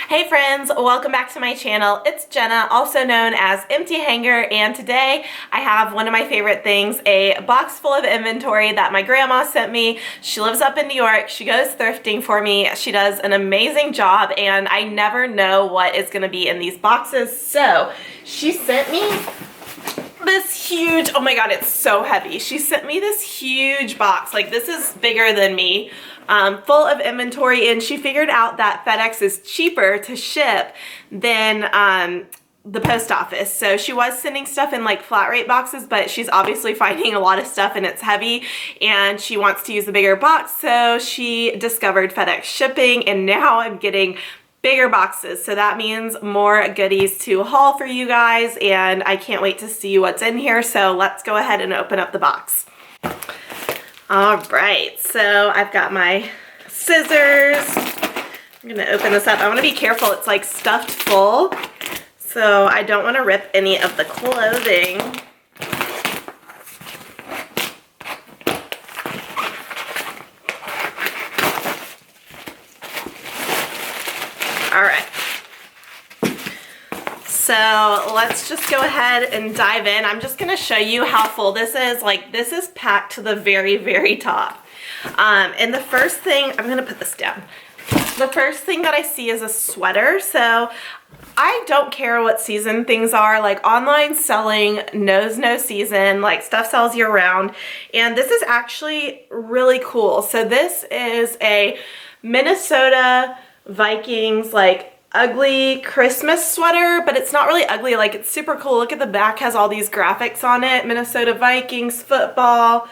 Hey friends, welcome back to my channel. It's Jenna, also known as Empty Hanger, and today I have one of my favorite things, a box full of inventory that my grandma sent me. She lives up in New York. She goes thrifting for me. She does an amazing job, and I never know what is going to be in these boxes. So she sent me this huge, oh my god, it's so heavy. She sent me this huge box. Like, this is bigger than me. Full of inventory, and she figured out that FedEx is cheaper to ship than the post office. So she was sending stuff in like flat rate boxes, but she's obviously finding a lot of stuff and it's heavy and she wants to use the bigger box. So she discovered FedEx shipping, and now I'm getting bigger boxes. So that means more goodies to haul for you guys, and I can't wait to see what's in here. So let's go ahead and open up the box. All right, so I've got my scissors. I'm gonna open this up. I wanna be careful, it's like stuffed full, so I don't wanna rip any of the clothing. All right. So let's just go ahead and dive in. I'm just gonna show you how full this is. Like, this is packed to the very, very top. And the first thing, I'm gonna put this down. The first thing that I see is a sweater. So I don't care what season things are. Like, online selling knows no season. Like, stuff sells year round. And this is actually really cool. So this is a Minnesota Vikings, like, ugly Christmas sweater, but it's not really ugly. Like, it's super cool. Look at the back, has all these graphics on it. Minnesota Vikings football.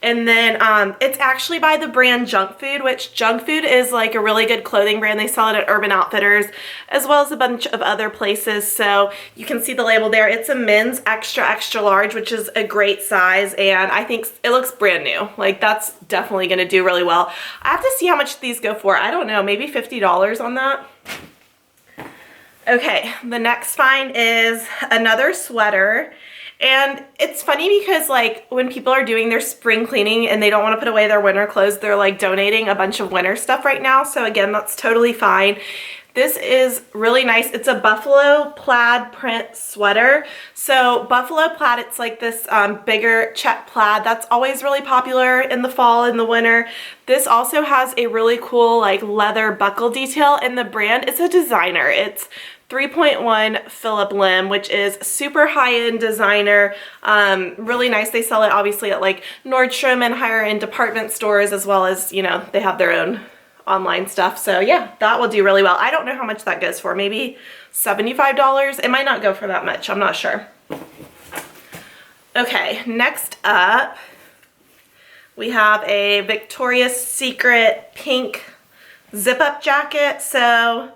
And then it's actually by the brand Junk Food, which Junk Food is like a really good clothing brand. They sell it at Urban Outfitters as well as a bunch of other places. So you can see the label there. It's a men's extra, extra large, which is a great size. And I think it looks brand new. Like, that's definitely going to do really well. I have to see how much these go for. I don't know, maybe $50 on that. Okay, the next find is another sweater, and it's funny because, like, when people are doing their spring cleaning and they don't want to put away their winter clothes, they're like donating a bunch of winter stuff right now. So again, that's totally fine. This is really nice. It's a buffalo plaid print sweater. So buffalo plaid, it's like this bigger check plaid that's always really popular in the fall and the winter. This also has a really cool like leather buckle detail, and the brand is a designer. It's 3.1 Phillip Lim, which is super high-end designer, really nice. They sell it obviously at like Nordstrom and higher end department stores, as well as, you know, they have their own online stuff. So yeah, that will do really well. I don't know how much that goes for, maybe $75. It might not go for that much, I'm not sure. Okay, next up, we have a Victoria's Secret pink zip-up jacket. So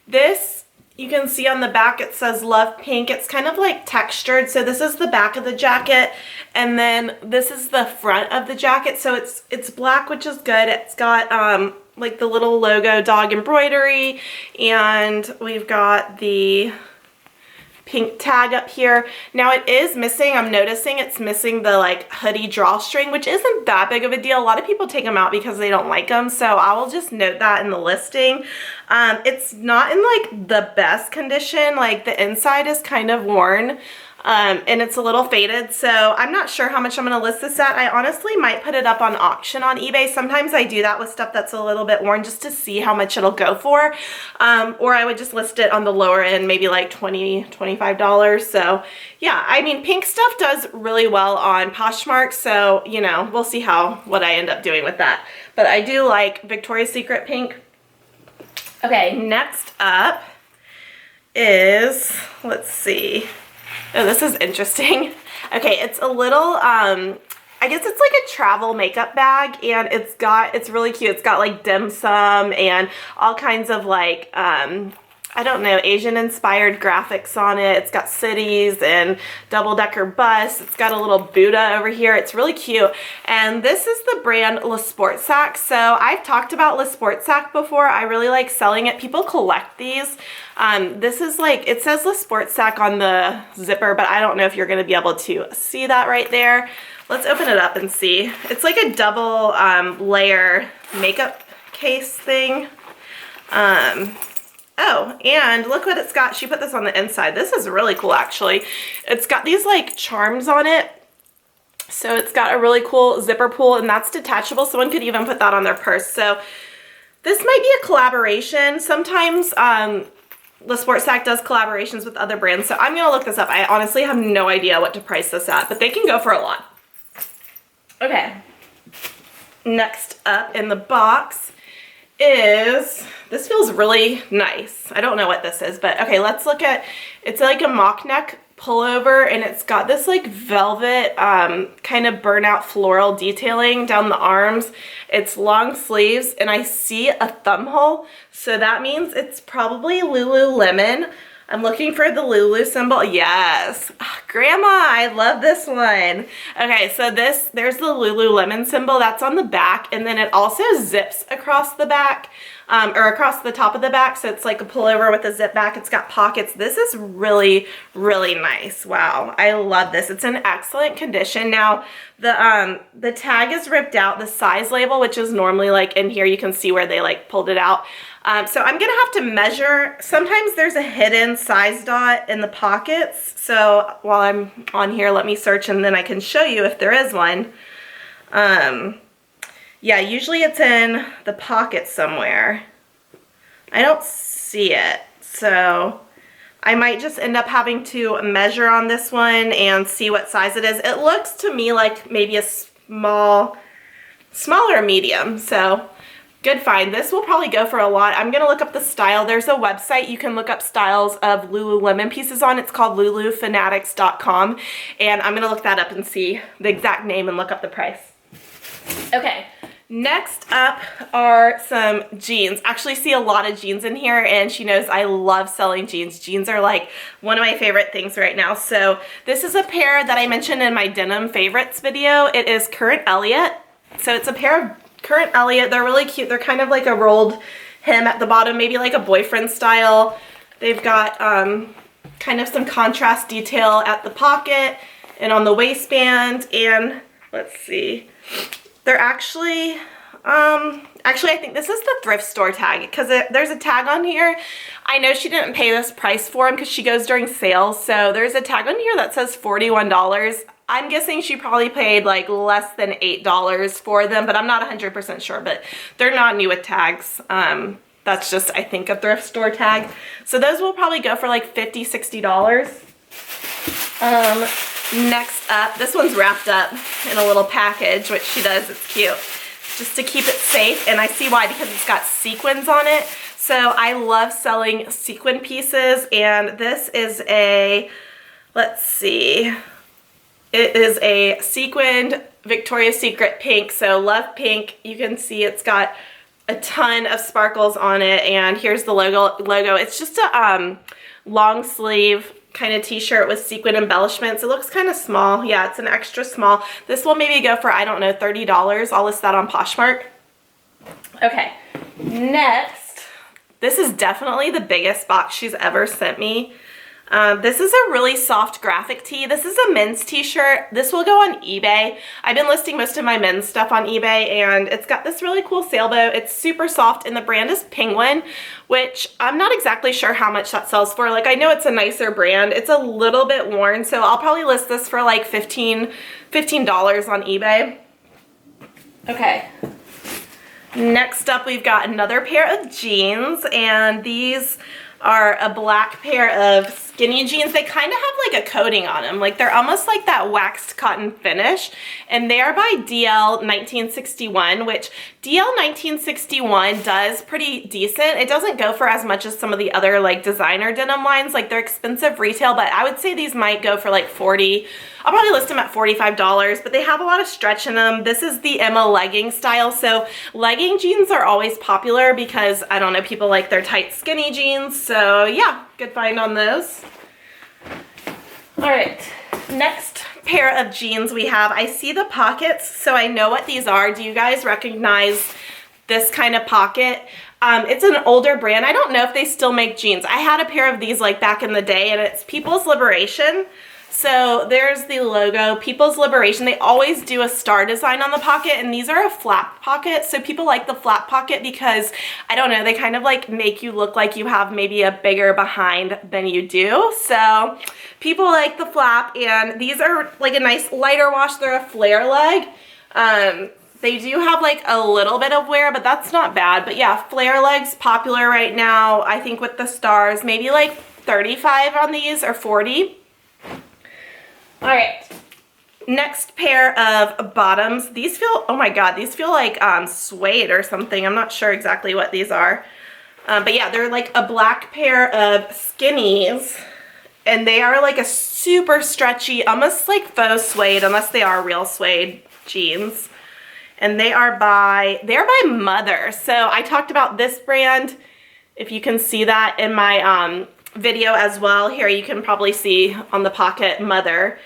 this, you can see on the back it says Love Pink. It's kind of like textured. So this is the back of the jacket, and then this is the front of the jacket. So it's black, which is good. It's got like the little logo dog embroidery, and we've got the pink tag up here. Now it is missing, I'm noticing it's missing the like hoodie drawstring, which isn't that big of a deal. A lot of people take them out because they don't like them, so I will just note that in the listing. It's not in like the best condition. Like, the inside is kind of worn, and it's a little faded, so I'm not sure how much I'm going to list this at. I honestly might put it up on auction on eBay. Sometimes I do that with stuff that's a little bit worn just to see how much it'll go for, or I would just list it on the lower end, maybe like $20, $25. So yeah, I mean, pink stuff does really well on Poshmark, so you know, we'll see what I end up doing with that. But I do like Victoria's Secret pink. Okay, next up is, let's see. Oh, this is interesting. Okay, it's a little, I guess it's like a travel makeup bag, and it's really cute. It's got like dim sum and all kinds of like, I don't know, Asian inspired graphics on it. It's got cities and double-decker bus. It's got a little Buddha over here. It's really cute. And this is the brand Le Sport Sac. So I've talked about Le Sport Sac before. I really like selling it. People collect these. This is like, it says Le Sport Sac on the zipper, but I don't know if you're going to be able to see that right there. Let's open it up and see. It's like a double layer makeup case thing. Oh, and look what it's got. She put this on the inside. This is really cool, actually. It's got these like charms on it. So it's got a really cool zipper pull, and that's detachable. Someone could even put that on their purse. So this might be a collaboration. Sometimes the Sports Sack does collaborations with other brands. So I'm going to look this up. I honestly have no idea what to price this at, but they can go for a lot. Okay. Next up in the box is, this feels really nice. I don't know what this is, but okay, let's look at, it's like a mock neck pullover, and it's got this like velvet kind of burnout floral detailing down the arms. It's long sleeves, and I see a thumb hole, so that means it's probably Lululemon. I'm looking for the Lulu symbol. Yes. Grandma, I love this one. Okay, so there's the Lululemon symbol. That's on the back, and then it also zips across the back, or across the top of the back, so it's like a pullover with a zip back. It's got pockets. This is really, really nice. Wow, I love this. It's in excellent condition. Now, the tag is ripped out, the size label, which is normally like in here, you can see where they like pulled it out. So I'm gonna have to measure. Sometimes there's a hidden size dot in the pockets. So while I'm on here, let me search and then I can show you if there is one. Yeah, usually it's in the pocket somewhere. I don't see it. So I might just end up having to measure on this one and see what size it is. It looks to me like maybe a smaller medium. So good find. This will probably go for a lot. I'm going to look up the style. There's a website you can look up styles of Lululemon pieces on. It's called lulufanatics.com, and I'm going to look that up and see the exact name and look up the price. Okay, next up are some jeans. Actually see a lot of jeans in here, and she knows I love selling jeans. Jeans are like one of my favorite things right now. So this is a pair that I mentioned in my denim favorites video. It is Current Elliott. So it's a pair of Current Elliott. They're really cute. They're kind of like a rolled hem at the bottom, maybe like a boyfriend style. They've got kind of some contrast detail at the pocket and on the waistband. And let's see, they're actually, I think this is the thrift store tag, because there's a tag on here. I know she didn't pay this price for them because she goes during sales. So there's a tag on here that says $41. I'm guessing she probably paid like less than $8 for them, but I'm not 100% sure, but they're not new with tags. That's just, I think, a thrift store tag. So those will probably go for like $50, $60. Next up, this one's wrapped up in a little package, which she does, it's cute, just to keep it safe. And I see why, because it's got sequins on it. So I love selling sequin pieces, and this is a, let's see, it is a sequined Victoria's Secret pink, so love pink. You can see it's got a ton of sparkles on it, and here's the logo. It's just a long sleeve kind of t-shirt with sequin embellishments. It looks kind of small. Yeah, it's an extra small. This will maybe go for, I don't know, $30. I'll list that on Poshmark. Okay, next, this is definitely the biggest box she's ever sent me. This is a really soft graphic tee. This is a men's t-shirt. This will go on eBay. I've been listing most of my men's stuff on eBay, and it's got this really cool sailboat. It's super soft, and the brand is Penguin, which I'm not exactly sure how much that sells for. Like, I know it's a nicer brand. It's a little bit worn, so I'll probably list this for like $15 on eBay. Okay. Next up, we've got another pair of jeans, and these are a black pair of skinny jeans. They kind of have like a coating on them. Like, they're almost like that waxed cotton finish. And they are by DL 1961, which DL 1961 does pretty decent. It doesn't go for as much as some of the other like designer denim lines. Like, they're expensive retail, but I would say these might go for like $40. I'll probably list them at $45, but they have a lot of stretch in them. This is the Emma legging style. So legging jeans are always popular because, I don't know, people like their tight skinny jeans. So yeah, good find on those. All right, next pair of jeans we have. I see the pockets, so I know what these are. Do you guys recognize this kind of pocket? It's an older brand. I don't know if they still make jeans. I had a pair of these like back in the day, and it's People's Liberation. So there's the logo, People's Liberation. They always do a star design on the pocket, and these are a flap pocket. So people like the flap pocket because, I don't know, they kind of like make you look like you have maybe a bigger behind than you do. So people like the flap, and these are like a nice lighter wash. They're a flare leg. They do have like a little bit of wear, but that's not bad. But yeah, flare legs popular right now. I think with the stars, maybe like 35 on these or 40. All right, next pair of bottoms. These feel, oh my God, these feel like suede or something. I'm not sure exactly what these are. But yeah, they're like a black pair of skinnies, and they are like a super stretchy, almost like faux suede, unless they are real suede jeans. And they're by Mother. So I talked about this brand, if you can see that in my video as well. Here you can probably see on the pocket Mother.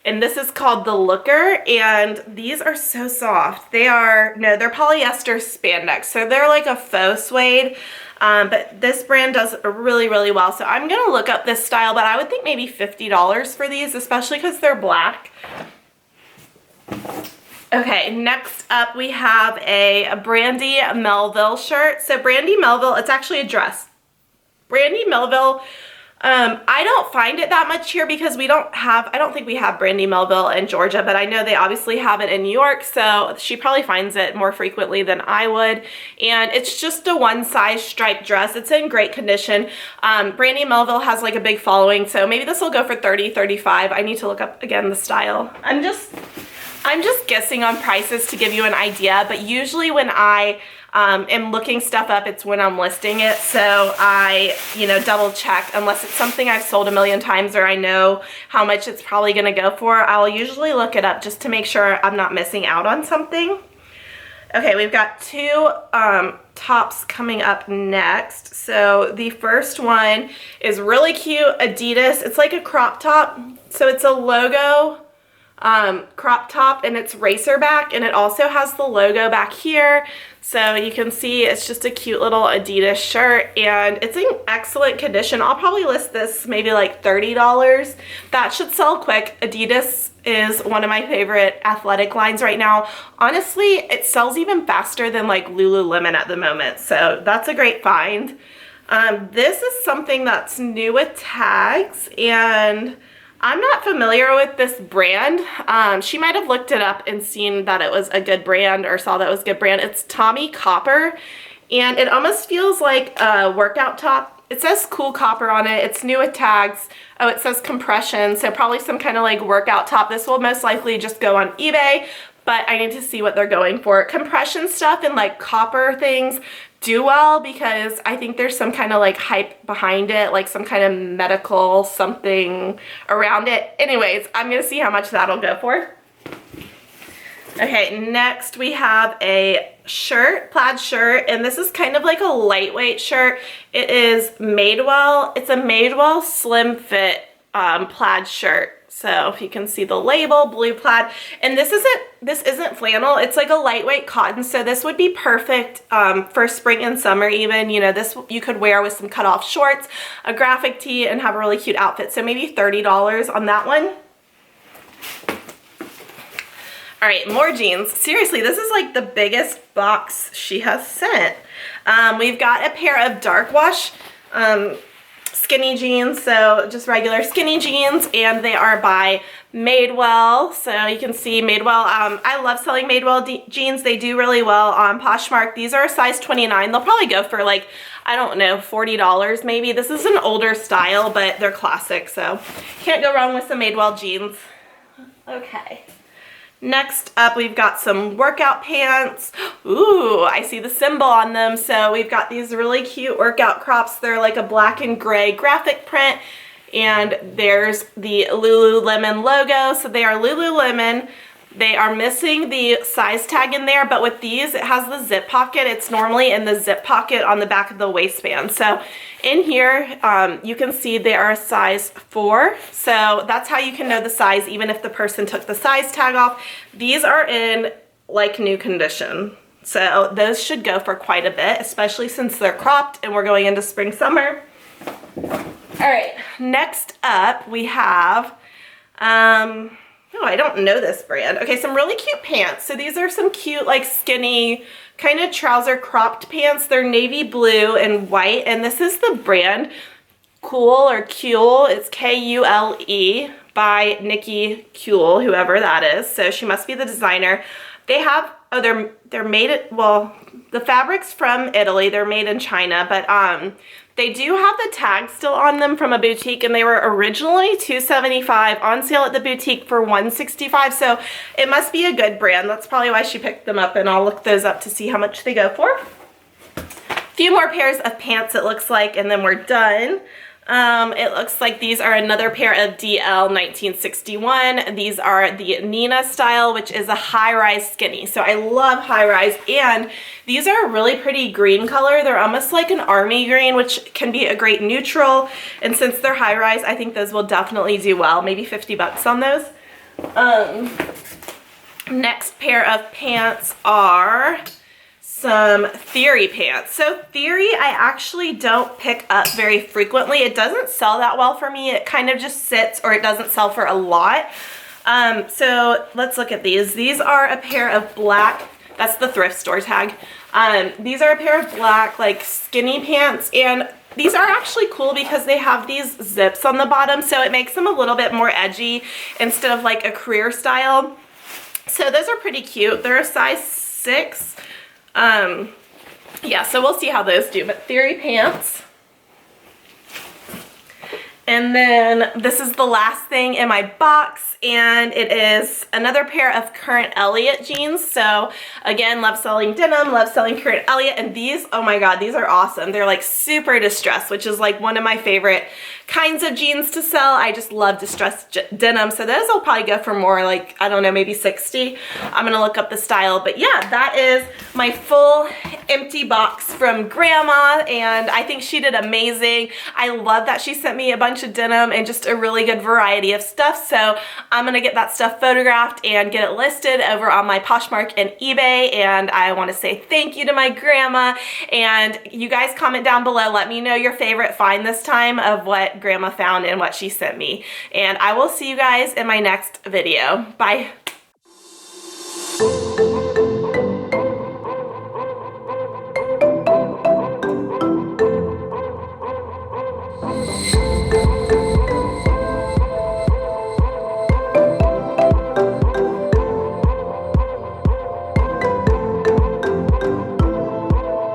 And this is called the Looker, and these are so soft. They're polyester spandex, so they're like a faux suede, but this brand does really, really well. So I'm gonna look up this style, but I would think maybe $50 for these, especially because they're black. Okay, next up we have a Brandy Melville shirt. So Brandy Melville, it's actually a dress. Brandy Melville, I don't find it that much here because I don't think we have Brandy Melville in Georgia, but I know they obviously have it in New York, so she probably finds it more frequently than I would. And it's just a one size striped dress. It's in great condition. Brandy Melville has like a big following, so maybe this will go for $30, $35. I need to look up again the style. I'm just guessing on prices to give you an idea, but usually when I am looking stuff up, it's when I'm listing it, so I, double check. Unless it's something I've sold a million times or I know how much it's probably gonna go for, I'll usually look it up just to make sure I'm not missing out on something. Okay, we've got two tops coming up next. So the first one is really cute, Adidas. It's like a crop top, so it's a logo crop top, and it's racer back, and it also has the logo back here, so you can see it's just a cute little Adidas shirt, and it's in excellent condition. I'll probably list this maybe like $30. That should sell quick. Adidas is one of my favorite athletic lines right now. Honestly, it sells even faster than like Lululemon at the moment, so that's a great find. This is something that's new with tags, and I'm not familiar with this brand. She might have looked it up and seen that it was a good brand, or saw that it was a good brand. It's Tommy Copper, and it almost feels like a workout top. It says Cool Copper on it. It's new with tags. Oh, it says compression, so probably some kind of like workout top. This will most likely just go on eBay, but I need to see what they're going for. Compression stuff and like copper things do well because I think there's some kind of like hype behind it, like some kind of medical something around it. Anyways, I'm gonna see how much that'll go for. Okay, next we have a shirt, plaid shirt, and this is kind of like a lightweight shirt. It is Madewell. It's a Madewell slim fit plaid shirt. So if you can see the label, blue plaid, and this isn't flannel, it's like a lightweight cotton, so this would be perfect for spring and summer even. This you could wear with some cutoff shorts, a graphic tee, and have a really cute outfit. So maybe $30 on that one. All right, more jeans. Seriously, this is like the biggest box she has sent. We've got a pair of dark wash skinny jeans, so just regular skinny jeans, and they are by Madewell. So you can see Madewell. I love selling Madewell jeans. They do really well on Poshmark. These are a size 29. They'll probably go for like, I don't know, $40 maybe. This is an older style, but they're classic, so can't go wrong with some Madewell jeans. Okay. Next up, we've got some workout pants. Ooh, I see the symbol on them. So we've got these really cute workout crops. They're like a black and gray graphic print. And there's the Lululemon logo. So they are Lululemon. They are missing the size tag in there, but with these, it has the zip pocket. It's normally in the zip pocket on the back of the waistband. So in here, you can see they are a size 4. So that's how you can know the size, even if the person took the size tag off. These are in like new condition. So those should go for quite a bit, especially since they're cropped and we're going into spring, summer. All right, next up we have Oh, I don't know this brand. Okay, some really cute pants. So these are some cute, like skinny, kind of trouser cropped pants. They're navy blue and white, and this is the brand Cool or Kuehl. It's K-U-L-E by Nikki Kuehl, whoever that is. So she must be the designer. They have, oh, they're made at, well, the fabric's from Italy. They're made in China, but they do have the tag still on them from a boutique, and they were originally $275, on sale at the boutique for $165. So it must be a good brand. That's probably why she picked them up, and I'll look those up to see how much they go for. A few more pairs of pants, it looks like, and then we're done. It looks like these are another pair of DL 1961. These are the Nina style, which is a high-rise skinny. So I love high-rise, and these are a really pretty green color. They're almost like an army green, which can be a great neutral. And since they're high-rise, I think those will definitely do well. Maybe 50 bucks on those. Next pair of pants are some Theory pants. So Theory I actually don't pick up very frequently. It doesn't sell that well for me. It kind of just sits, or it doesn't sell for a lot. So let's look at these. These are a pair of black, that's the thrift store tag. These are a pair of black like skinny pants, and these are actually cool because they have these zips on the bottom, so it makes them a little bit more edgy instead of like a career style. So those are pretty cute. They're a size 6. Yeah, so we'll see how those do, but Theory pants. And then this is the last thing in my box, and it is another pair of Current Elliott jeans. So again, love selling denim, love selling Current Elliott, and these, oh my god, these are awesome. They're like super distressed, which is like one of my favorite kinds of jeans to sell. I just love distressed denim, so those will probably go for more, like, I don't know, maybe 60. I'm gonna look up the style, but yeah, that is my full empty box from Grandma, and I think she did amazing. I love that she sent me a bunch of denim and just a really good variety of stuff, so I'm gonna get that stuff photographed and get it listed over on my Poshmark and eBay, and I want to say thank you to my grandma, and you guys comment down below, let me know your favorite find this time of what Grandma found and what she sent me, and I will see you guys in my next video. Bye.